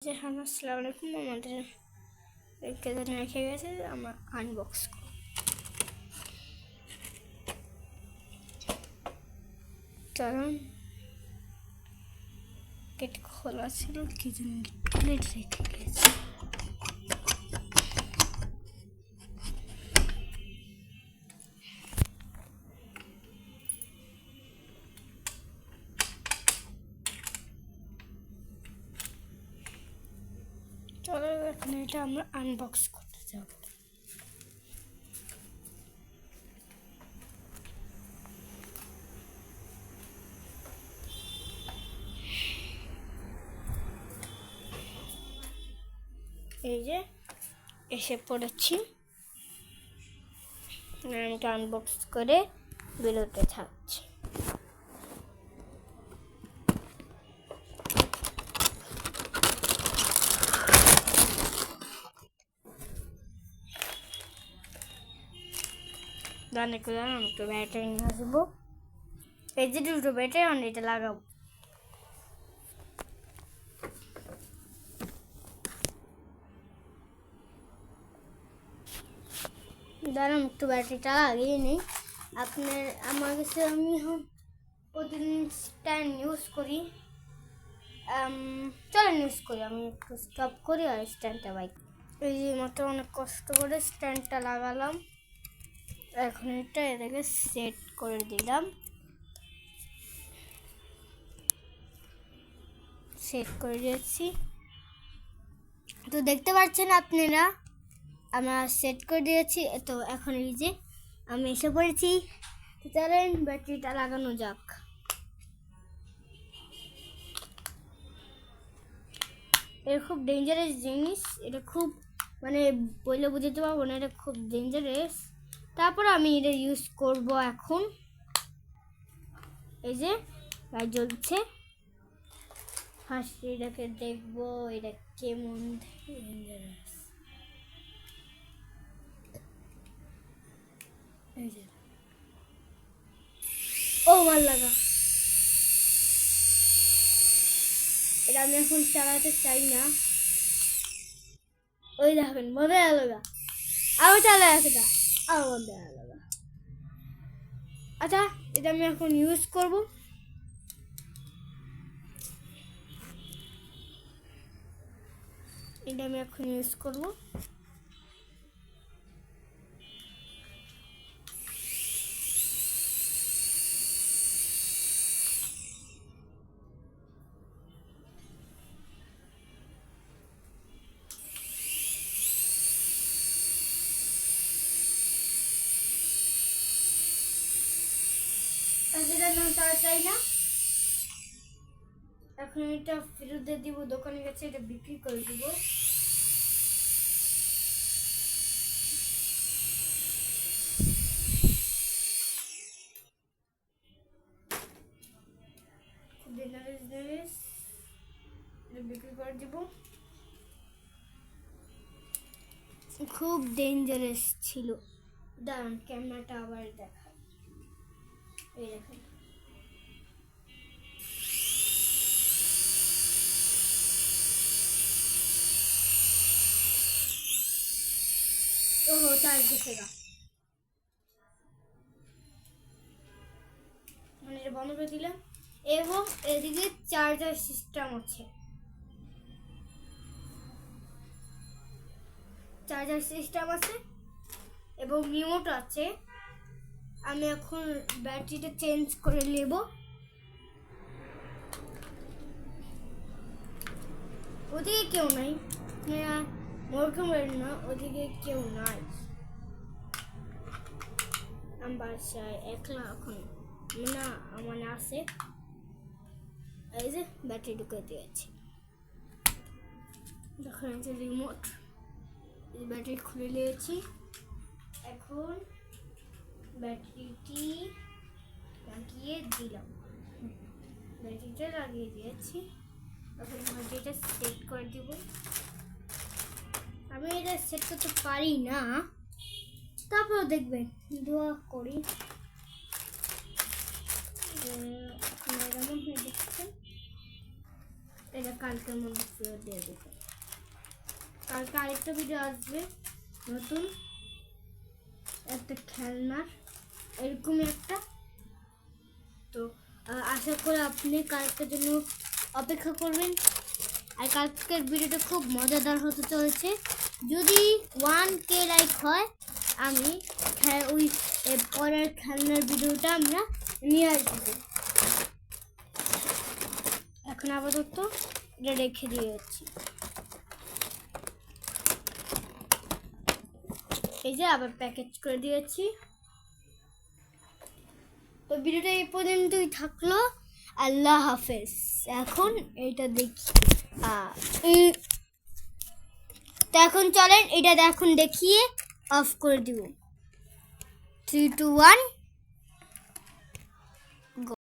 আসসালামু আলাইকুম। আমাদের কেটে রেখে গেছে, আমরা আনবক্স করব। কারণ গেট খোলা ছিল, কি জন্য গেট রেখে গেছে। চলো এখন এটা আমরা আনবক্স করতে যাব। এই যে এসে পড়েছি, আমি এটা আনবক্স করে বেরোতে থাকছি। গানে করে আমি একটু ব্যাটারি নিয়ে আসবো। এই যে দুটো ব্যাটারি আমি এটা লাগাবো। দাঁড়ান একটু ব্যাটারিটা লাগিয়ে নিই। আমার কাছে আমি প্রতিদিন স্ট্যান্ড ইউজ করি। চলেন ইউজ করি, আমি একটু স্টপ করি আর স্ট্যান্ডটা বাইক। এই যে মাত্র অনেক কষ্ট করে স্ট্যান্ডটা লাগালাম। এখন এটা এটাকে সেট করে দিলাম। সেট করে দিয়েছি, তো দেখতে পাচ্ছেন আপনারা আমরা সেট করে দিয়েছি। তো এখন এই যে আমি এসে পড়েছি, চলেন ব্যাটারিটা লাগানো যাক। এটা খুব ডেঞ্জারাস জিনিস, এটা খুব বললে বুঝতে পারবো না, এটা খুব ডেঞ্জারাস। তারপর আমি এটা ইউজ করব এখন। এই যে লাইট জ্বলছে, ফার্স্ট এটাকে দেখবো এটা কেমন ডেঞ্জারাস। এই যে ও মার লাগা, এটা আমি এখন চালাতে চাই না। ওই দেখেন মজা আলাদা, আরো চালা আছে, আরো মজা আলাদা। আচ্ছা, এটা আমি এখন ইউজ করব। এটা আমি এখন ইউজ করব। এটা না চাই না, এখন এটা ফেরত দিয়ে দিব। দোকানে গেছে এটা বিক্রি করে দিব। বিক্রি করে দিব। খুব ডেঞ্জারাস ছিল। দাঁড়ান ক্যামেরাটা আবার দেখাই। এই দেখেন, ওহো চার্জ গেছে গা, এটা বন্ধ করে দিলাম। এবং এদিকে চার্জার সিস্টেম আছে, চার্জার সিস্টেম আছে এবং রিমোট আছে। আমি এখন ব্যাটারিটা চেঞ্জ করে নেব। ওদিকে কেউ নাই, মোরকমের না, ওদিকে কেউ নাই। আমি বাসায় একলা এখন না, আমার আছে। এই যে ব্যাটারি ঢুকে দিয়েছি, দেখুন এই যে রিমোট, ব্যাটারি খুলে নিয়েছি। এখন ব্যাটারিটি লাগিয়ে দিলাম, ব্যাটারিটা লাগিয়ে দিয়েছি। এখন ব্যাটারিটা সেট করে দিব। আমি এটা সেট করতে পারি না, তারপর দেখবেন দোয়া করি। কেমন হয়ে দেখছেন, এটা কালকের মধ্যে ফেরত দিয়ে দেবো। কালকে আরেকটা ভিডিও আসবে নতুন একটা খেলনার এরকমই একটা। তো আশা করি আপনি কালকের জন্য অপেক্ষা করবেন। আর কালকের ভিডিওটা খুব মজাদার হতে চলেছে। যদি 1K লাইক হয় আমি ওই পরের খেলনার ভিডিওটা আমরা নিয়ে আসবো। এখন আপাতত এটা রেখে দিয়েছি। এই যে আবার প্যাকেজ করে দিয়েছি। তো ভিডিওটা এই পর্যন্তই থাকলো। আল্লাহ হাফেজ। এখন এইটা দেখি তো এখন চলেন এটা এখন দেখিয়ে অফ করে দিব। 3 2 1